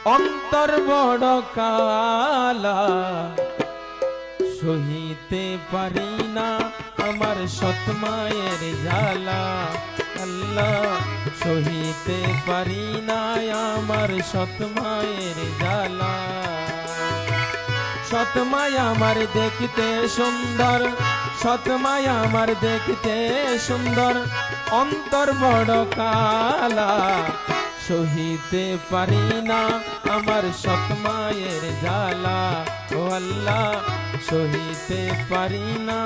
অন্তর বড় কালা, সহিতে পারি না আমার সৎ মায়ের জ্বালা। আল্লাহ, সহিতে পারি না আমার সৎ মায়ের জ্বালা। সৎ মায় আমার দেখতে সুন্দর, সৎ মায় আমার দেখতে সুন্দর, অন্তর বড় কালা, সহিতে পারি না আমার সৎ মায়ের জ্বালা। ও আল্লাহ, সহিতে পারি না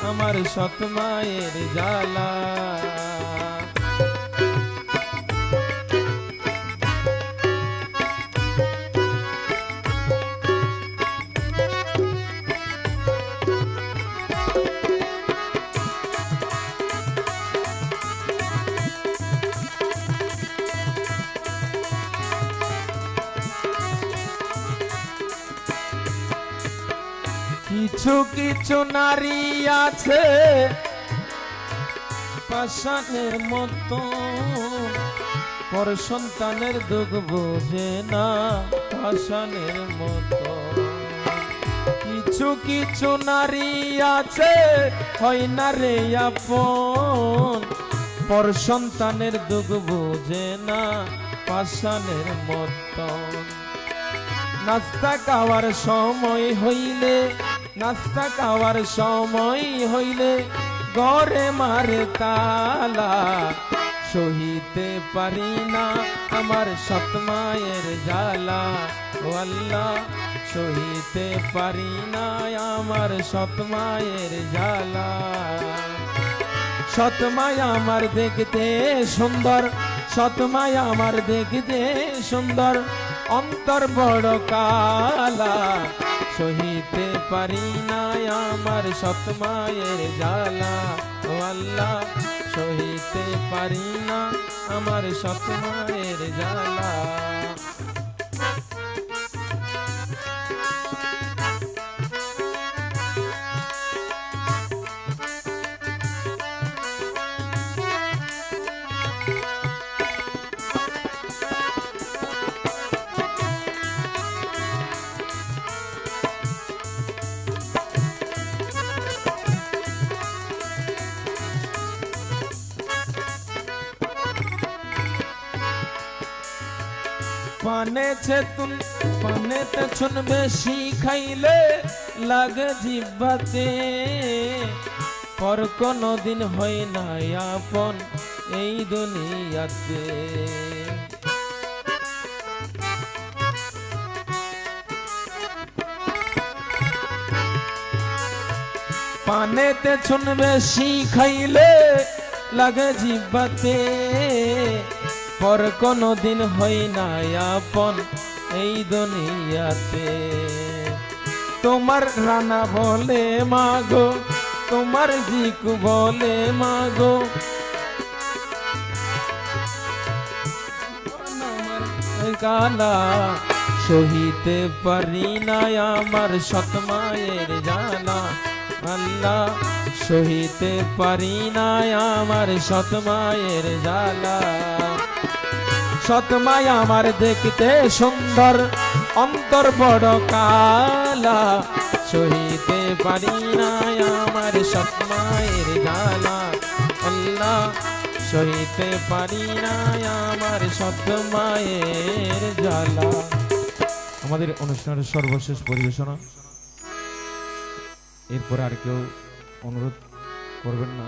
আমার সৎ মায়ের জ্বালা। কিছু কিছু নারী আছে পাষাণের মতো, পর সন্তানের দুঃখ বোঝে না পাষাণের মতো। কিছু কিছু নারী আছে হয় না রে আপন, পর সন্তানের দুঃখ বোঝে না পাষাণের মতো। নাস্তা খাওয়ার সময় হইলে, নাস্তা খাওয়ার সময় হইলে ঘরে মারে তালা, সহিতে পারি না আমার সৎ মায়ের জ্বালা। ও আল্লাহ, সহিতে পারি না আমার সৎ মায়ের জ্বালা। সৎ মায়া আমার দেখতে সুন্দর, সৎ মায়া আমার দেখতে সুন্দর, অন্তর বড় কালা, সহিতে পারি না আমার সৎ মায়ের জ্বালা। ও আল্লাহ, সহিতে পারি না আমার সৎ মায়ের জ্বালা। পানেতে চুন বেশি খাইলে লাগে জিহ্বাতে, পর কোনো দিন হয় না আপন এই দুনিয়াতে। পানেতে চুন বেশি খাইলে লাগে জিহ্বাতে, পর কোনো দিন হয় না আপন এই দুনিয়াতে। তোমার রানা বলে মাগো, তোমার জিকু বলে মাগো, কালা, সহিতে পারি না আমার সৎ মায়ের জ্বালা। আল্লাহ, সহিতে পারি না আমার সৎ মায়ের জ্বালা। সৎ মায়া আমার দেখতে সুন্দর, অন্তর বড় কালা, সহিতে পারি না আমার সৎ মায়ের জ্বালা। আল্লাহ, সহিতে পারি না আমার সৎ মায়ের জ্বালা। আমাদের অনুষ্ঠানের সর্বশেষ পরিবেশনা, এরপর আর কেউ অনুরোধ করবেন না।